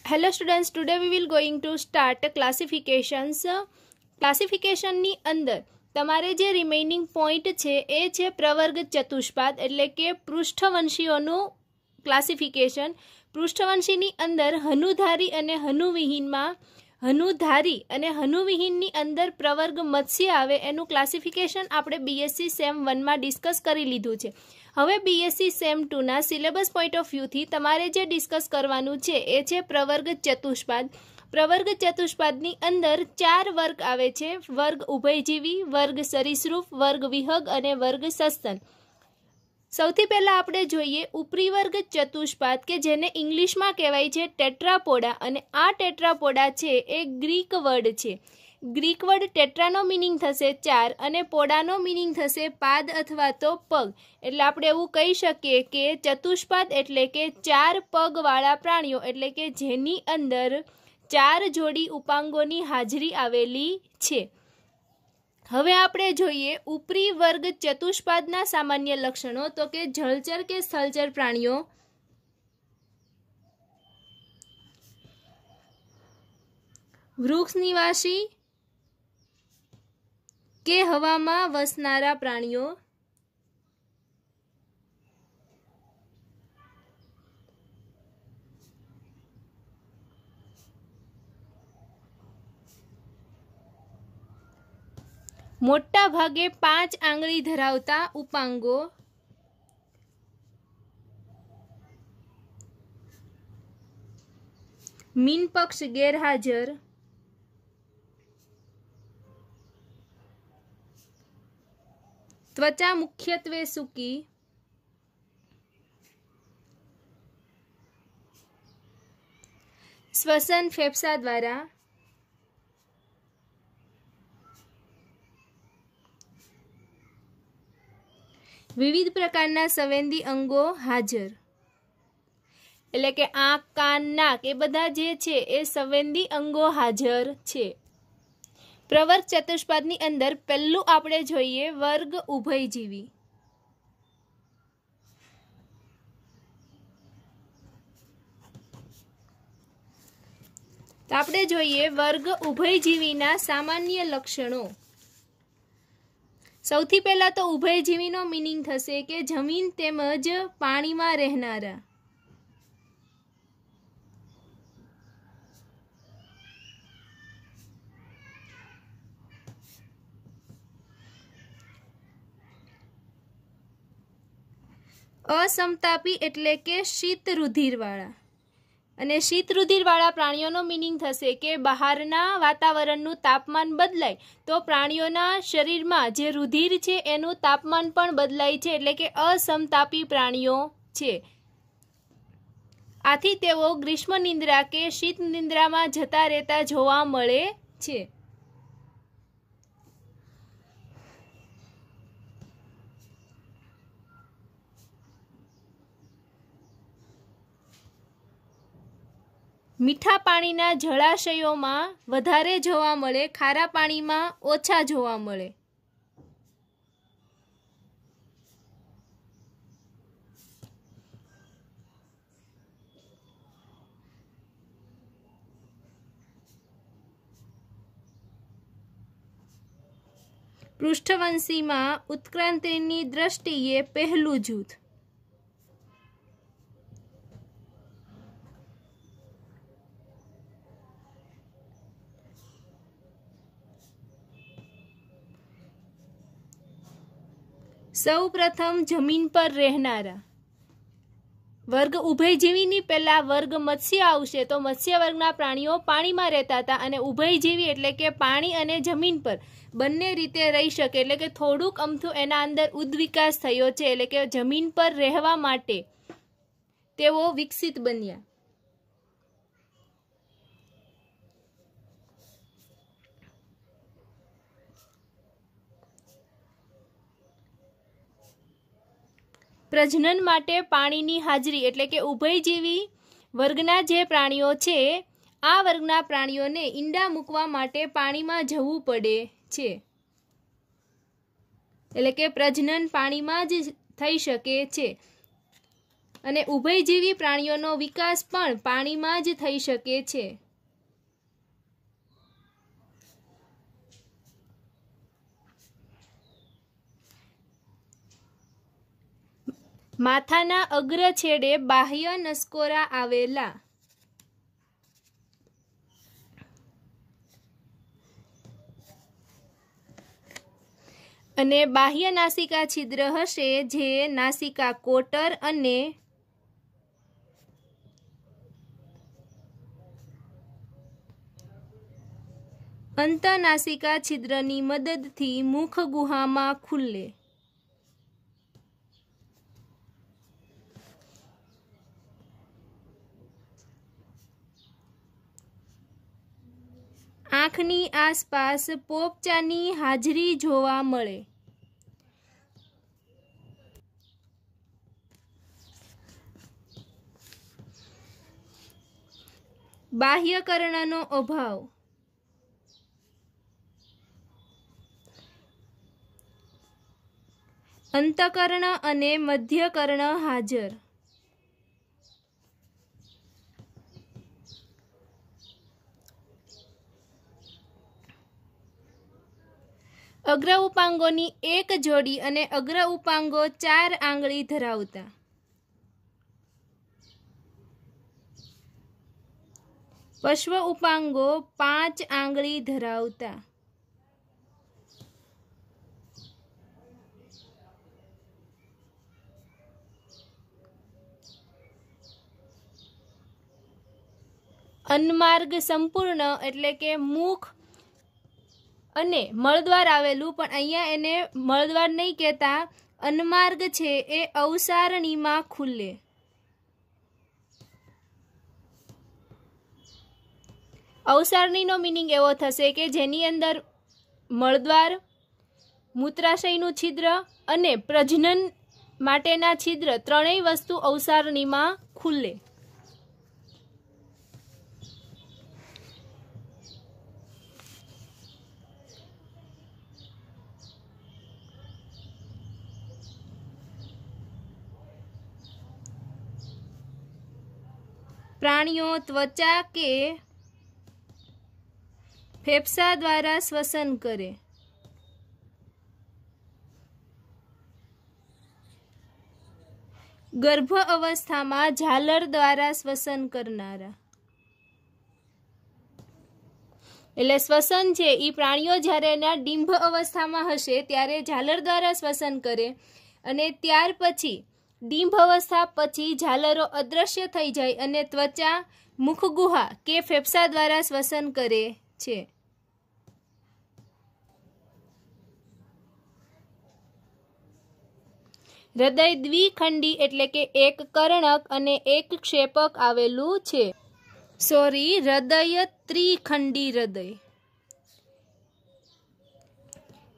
Hello students, today we will going to start classifications. Classification ની અંદર તમારે જે રિમેઇનિંગ પોઈન્ટ છે એ છે પ્રવર્ગ ચતુષ્પાદ એટલે કે પૃષ્ઠવંશીઓનું ક્લાસિફિકેશન. પૃષ્ઠવંશીની અંદર હનુધારી અને હનુવિહીનમાં હનુધારી અને હનુવિહીનની અંદર પ્રવર્ગ મત્સ્ય આવે એનું ક્લાસિફિકેશન આપણે બીએસસી સેમ 1માં ડિસ્કસ કરી લીધું છે. હવે બીએસસી સેમ 2ના સિલેબસ પોઈન્ટ ઓફ વ્યૂથી તમારે જે ડિસ્કસ કરવાનું છે એ છે પ્રવર્ગ ચતુષ્પાદ. પ્રવર્ગ ચતુષ્પાદની અંદર 4 વર્ગ આવે છે: વર્ગ ઉભયજીવી, વર્ગ સરીસૃપ, વર્ગ વિહગ અને વર્ગ સસ્તન. સૌથી પહેલાં આપણે જોઈએ ઉપરી વર્ગ ચતુષ્પાદ કે જેને ઇંગ્લિશમાં કહેવાય છે ટેટ્રાપોડા. અને આ ટેટ્રાપોડા છે એ ગ્રીક વર્ડ છે. ગ્રીક વર્ડ ટેટ્રાનો મિનિંગ થશે 4 અને પોડાનો મિનિંગ થશે પાદ અથવા તો પગ. એટલે આપણે એવું કહી શકીએ કે ચતુષ્પાદ એટલે કે 4 પગવાળા પ્રાણીઓ, એટલે કે જેની અંદર 4 જોડી ઉપાંગોની હાજરી આવેલી છે. હવે આપણે જોઈએ ઉપરી વર્ગ ચતુષ્પાદના સામાન્ય લક્ષણો. તો કે જળચર કે સ્થળચર પ્રાણીઓ, વૃક્ષ નિવાસી કે હવામાં વસનારા પ્રાણીઓ, મોટા ભાગે 5 આંગળી ધરાવતા ઉપાંગો, મીનપક્ષ ગેરહાજર, ત્વચા મુખ્યત્વે સૂકી, શ્વસન ફેફસા દ્વારા, વિવિધ પ્રકારના સંવેદી અંગો હાજર. એટલે કે આંખ, કાન, નાક એ બધા જે છે એ સંવેદી અંગો હાજર છે. પ્રવર્ગ ચતુષ્પાદની અંદર પહેલું આપણે જોઈએ વર્ગ ઉભયજીવી. તો આપણે જોઈએ વર્ગ ઉભયજીવીના સામાન્ય લક્ષણો. સૌથી પહેલા તો ઉભયજીવીનો મિનિંગ થશે કે જમીન તેમજ પાણીમાં રહેનારા. અસમતાપી એટલે કે શીત રુધિરવાળા. અને શીત રુધિરવાળા પ્રાણીઓનો મિનિંગ થશે કે બહારના વાતાવરણનું તાપમાન બદલાય તો પ્રાણીઓના શરીરમાં જે રુધિર છે એનું તાપમાન પણ બદલાય છે, એટલે કે અસમતાપી પ્રાણીઓ છે. આથી તેઓ ગ્રીષ્મ નિંદ્રા કે શીત નિંદ્રામાં જતા રહેતા જોવા મળે છે. મીઠા પાણીના જળાશયોમાં વધારે જોવા મળે, ખારા પાણીમાં ઓછા જોવા મળે. પૃષ્ઠવંશીમાં ઉત્ક્રાંતિની દ્રષ્ટિએ પહેલું જૂથ. સૌ પ્રથમ જમીન પર રહેનારા. વર્ગ ઉભયજીવીની પહેલા વર્ગ મત્સ્ય આવશે. તો મત્સ્ય વર્ગના પ્રાણીઓ પાણીમાં રહેતા હતા અને ઉભયજીવી એટલે કે પાણી અને જમીન પર બંને રીતે રહી શકે, એટલે કે થોડુંક અમથું એના અંદર ઉદ્વિકાસ થયો છે, એટલે કે જમીન પર રહેવા માટે તેઓ વિકસિત બન્યા. પ્રજનન માટે પાણીની હાજરી એટલે કે ઉભયજીવી વર્ગના જે પ્રાણીઓ છે આ વર્ગના પ્રાણીઓને ઈંડા મૂકવા માટે પાણીમાં જવું પડે છે. એટલે કે પ્રજનન પાણીમાં જ થઈ શકે છે. અને ઉભયજીવી પ્રાણીઓનો વિકાસ પણ પાણીમાં જ થઈ શકે છે. માથાના અગ્ર છેડે બાહ્ય નસકોરા આવેલા. અને બાહ્ય નાસિકા છિદ્ર હશે જે નાસિકા કોટર અને અંતનાસિકા છિદ્રની મદદથી મુખ ગુહામાં ખુલે. આંખની આસપાસ પોપચાની હાજરી જોવા મળે. બાહ્યકર્ણનો અભાવ. અંતકર્ણ અને મધ્યકર્ણ હાજર. અગ્ર ઉપાંગોની એક જોડી અને અગ્ર ઉપાંગો 4 આંગળી ધરાવતા. પશ્વ ઉપાંગો 5 આંગળી ધરાવતા. અન્નમાર્ગ સંપૂર્ણ એટલે કે મુખ અને મળદ્વાર આવેલું, પણ અહીંયા એને મળદ્વાર નહીં કહેતા, અન્નમાર્ગ છે એ અવસારણીમાં ખુલે. અવસારણીનો મિનિંગ એવો થશે કે જેની અંદર મળદ્વાર, મૂત્રાશયનું છિદ્ર અને પ્રજનન માટેના છિદ્ર ત્રણેય વસ્તુ અવસારણીમાં ખુલે. પ્રાણીઓ ત્વચા કે ફેફસા દ્વારા શ્વસન કરે. ગર્ભ અવસ્થામાં ઝાલર દ્વારા શ્વસન કરનારા. એટલે શ્વસન છે એ પ્રાણીઓ જ્યારે એના ડિંભ અવસ્થામાં હશે ત્યારે ઝાલર દ્વારા શ્વસન કરે અને ત્યાર પછી ડિંભ અવસ્થા પછી ઝાલરો અદૃશ્ય થઈ જાય અને ત્વચા, મુખગુહા કે ફેફસા દ્વારા શ્વસન કરે છે. હૃદય દ્વિખંડી એટલે કે એક કર્ણક અને એક ક્ષેપક આવેલું છે. હૃદય ત્રિખંડી. હૃદય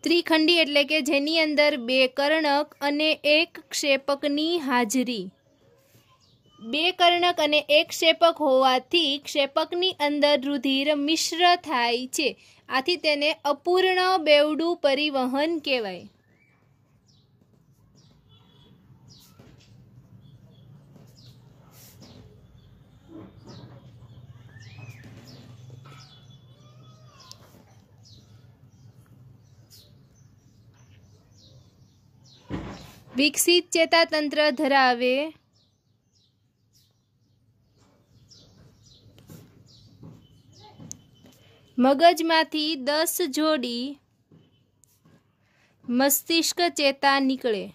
ત્રિખંડી એટલે કે જેની અંદર 2 કર્ણક અને 1 ક્ષેપકની હાજરી. 2 કર્ણક અને 1 ક્ષેપક હોવાથી ક્ષેપકની અંદર રુધિર મિશ્ર થાય છે. આથી તેને અપૂર્ણ બેવડું પરિવહન કહેવાય. વિકસિત ચેતાતંત્ર ધરાવે. મગજમાંથી 10 જોડી મસ્તિષ્ક ચેતા નીકળે.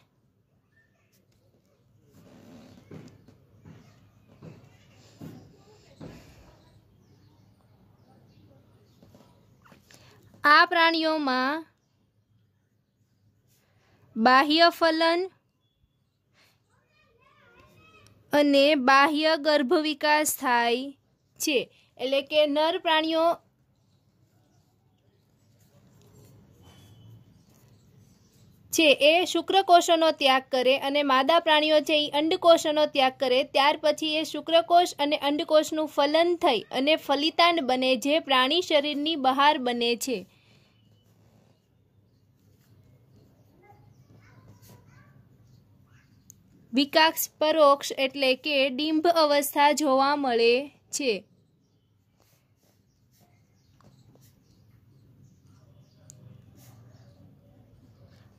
આ પ્રાણીઓમાં બાહ્ય ફલન અને બાહ્ય ગર્ભ વિકાસ થાય છે. એટલે કે નર પ્રાણીઓ છે એ શુક્રકોષોનો ત્યાગ કરે અને માદા પ્રાણીઓ છે એ અંડકોષોનો ત્યાગ કરે. ત્યાર પછી એ શુક્રકોષ અને અંડકોષનું ફલન થઈ અને ફલિતાંડ બને જે પ્રાણી શરીરની બહાર બને છે. વિકાસ પરોક્ષ એટલે કે ડિંભ અવસ્થા જોવા મળે છે.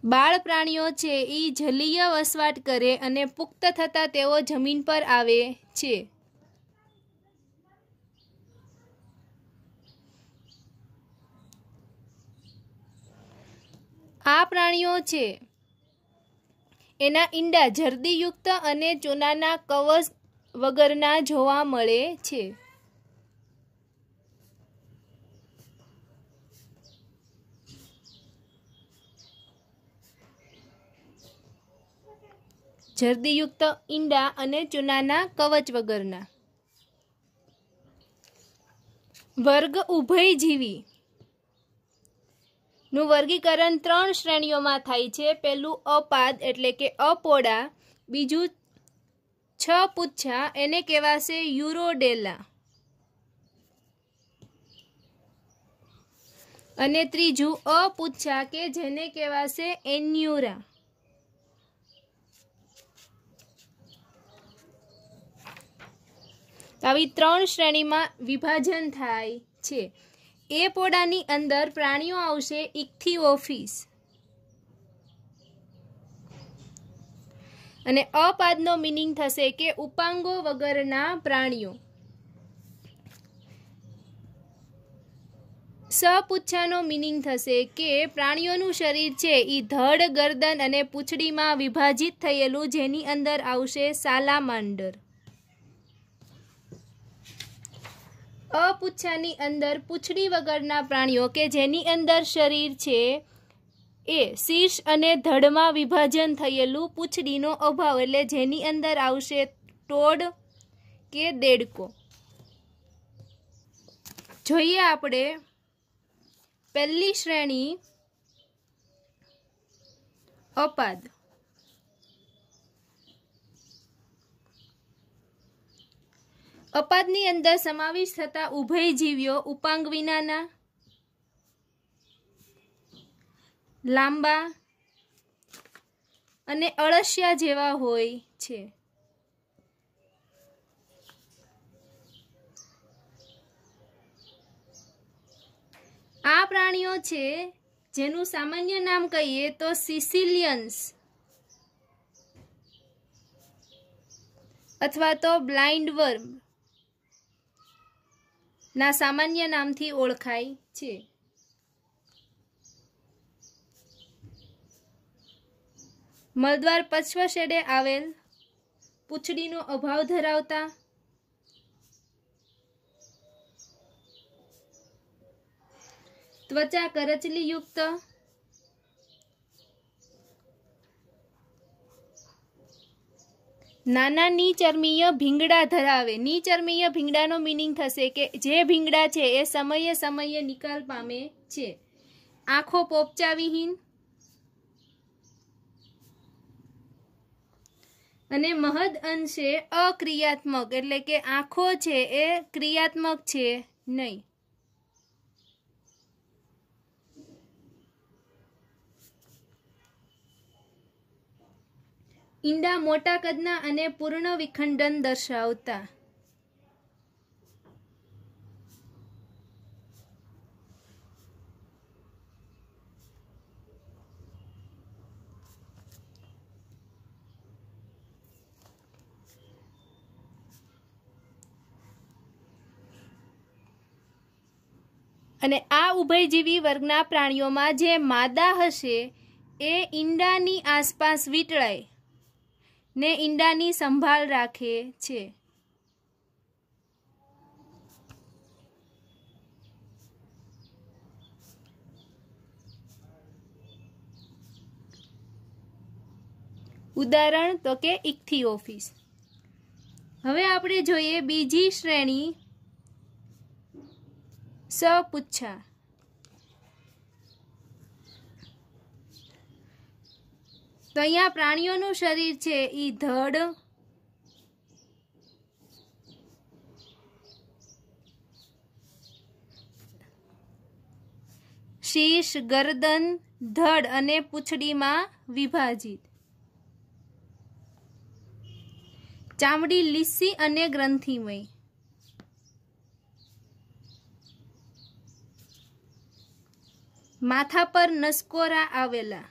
બાળ પ્રાણીઓ છે એ જલીય વસવાટ કરે અને પુખ્ત થતા તેઓ જમીન પર આવે છે. આ પ્રાણીઓ છે એના ઈંડા જર્દીયુક્ત અને ચૂનાના કવચ વગરના જોવા મળે છે. જર્દીયુક્ત ઈંડા અને ચૂનાના કવચ વગરના. વર્ગ ઉભયજીવી નું વર્ગીકરણ 3 શ્રેણીઓમાં થાય છે. પહેલું અપાદ એટલે કે અપોડા, બીજું 6 પુચ્છા એને કહેવાશે યુરોડેલા, અને ત્રીજું અપુચ્છા કે જેને કહેવાશે એન્યુરા. આવી 3 શ્રેણીમાં વિભાજન થાય છે. એ પોડાની અંદર પ્રાણીઓ આવશે ઇક્થિઓફિસ, અને અપાદનો મીનિંગ થશે કે ઉપાંગો વગરના પ્રાણીઓ. સપુચ્છાનો મીનિંગ થશે કે પ્રાણીઓનું શરીર છે એ ધડ, ગરદન અને પૂંછડીમાં વિભાજિત થયેલું, જેની અંદર આવશે સાલામાન્ડર. અપુચ્છાની અંદર પૂંછડી વગરના પ્રાણીઓ કે જેની અંદર શરીર છે એ શીર્ષ અને ધડમાં વિભાજન થયેલું, પૂંછડીનો અભાવ એટલે જેની અંદર આવશે ટોડ કે દેડકો. જોઈએ આપણે પહેલી શ્રેણી અપાદ. અપાદની અંદર સમાવિષ્ટ થતા ઉભયજીવીઓ ઉપાંગ વિનાના, લાંબા અને અળસિયા જેવા હોય છે. આ પ્રાણીઓ છે જેનું સામાન્ય નામ કહીએ તો સિસિલિયન્સ અથવા તો બ્લાઇન્ડ વર્મ ના સામાન્ય નામથી ઓળખાય છે. મળદ્વાર પશ્ચ છેડે આવેલ, પૂંછડીનો અભાવ ધરાવતા, ત્વચા કરચલીયુક્ત, નાના નિચર્મીય ભીંગડા ધરાવે. નિચર્મીય ભીંગડાનો મીનિંગ થશે કે જે ભીંગડા છે એ સમયે સમયે નિકાલ પામે છે. આંખો પોપચાવિહીન અને મહદ અંશે અક્રિયાત્મક એટલે કે આંખો છે એ ક્રિયાત્મક છે નહીં. ઈંડા મોટા કદના અને પૂર્ણ વિખંડન દર્શાવતા. અને આ ઉભયજીવી વર્ગના પ્રાણીઓમાં જે માદા હશે એ ઈંડાની આસપાસ વીંટળાય ને ઈંડાની સંભાળ રાખે છે. ઉદાહરણ તો કે ઇક્થિઓફિસ. હવે આપણે જોઈએ બીજી શ્રેણી સપુચ્છા. તો અહીંયા પ્રાણીઓનું શરીર છે એ ધડ, શીર્ષ, ગરદન, ધડ અને પૂંછડીમાં વિભાજિત. ચામડી લીસી અને ગ્રંથિમય. માથા પર નસકોરા આવેલા.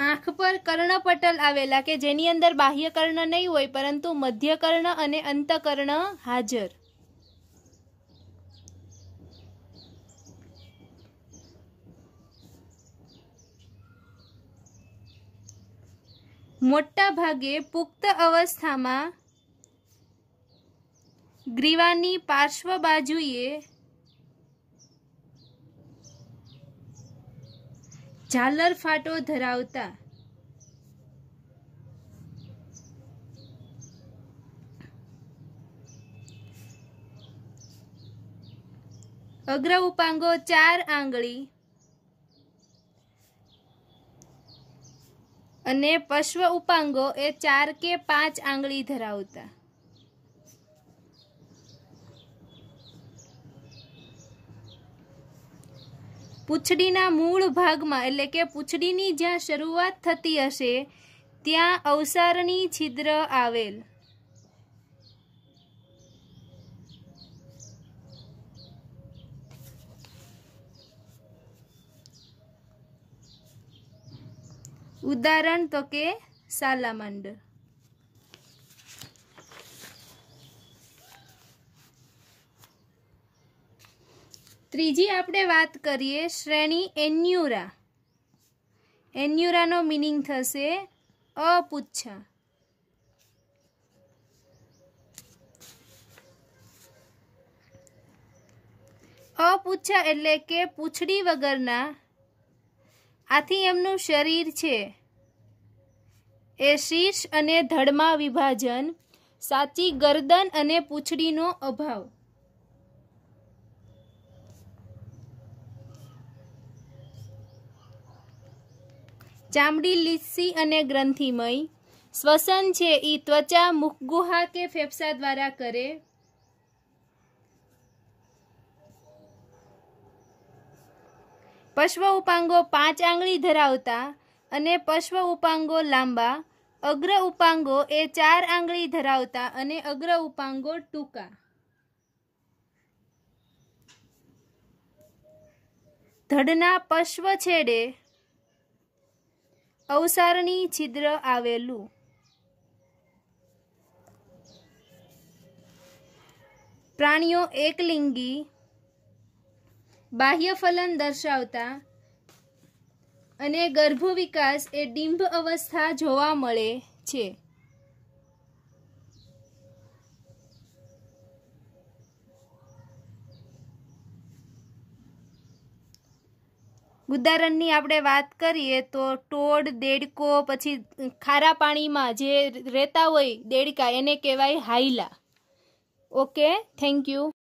આંખ પર કર્ણપટલ આવેલા કે જેની અંદર બાહ્ય કર્ણ નહીં હોય પરંતુ મધ્ય કર્ણ અને અંતકર્ણ હાજર. મોટા ભાગે પુખ્ત અવસ્થામાં ગ્રીવાની પાર્શ્વ બાજુએ ઝાલર ફાટો ધરાવતા. અગ્ર ઉપાંગો 4 આંગળી અને પશ્વ ઉપાંગો એ 4 કે 5 આંગળી ધરાવતા. પૂંછડીના મૂળ ભાગમાં એટલે કે પૂંછડીની જ્યાં શરૂઆત થતી હશે ત્યાં અવસારણી છિદ્ર આવેલ. ઉદાહરણ તો કે સાલામાન્ડર. ત્રીજી આપણે વાત કરીએ શ્રેણી એન્યુરા. એન્યુરાનો મીનિંગ થશે અપુચ્છા. અપુચ્છા એટલે કે પૂંછડી વગરના. આથી એમનું શરીર છે એ શીર્ષ અને ધડમાં વિભાજન, સાચી ગરદન અને પૂંછડીનો અભાવ. ચામડી લીસી અને ગ્રંથિમય. શ્વસન છે એ ત્વચા, મુખગુહા કે ફેફસા દ્વારા કરે. પશ્વ ઉપાંગો 5 આંગળી ધરાવતા અને પશ્વ ઉપાંગો લાંબા. અગ્ર ઉપાંગો એ 4 આંગળી ધરાવતા અને અગ્ર ઉપાંગો ટૂંકા. ધડના પશ્વ છેડે અવસારણી છિદ્ર આવેલું. પ્રાણીઓ એકલિંગી. બાહ્ય ફલન દર્શાવતા અને ગર્ભ વિકાસ એ ડિંભ અવસ્થા જોવા મળે છે. ઉદાહરણની આપણે વાત કરીએ તો ટોડ, દેડકો, પછી ખારા પાણીમાં જે રહેતા હોય દેડકા એને કહેવાય હાઈલા. Okay, thank you.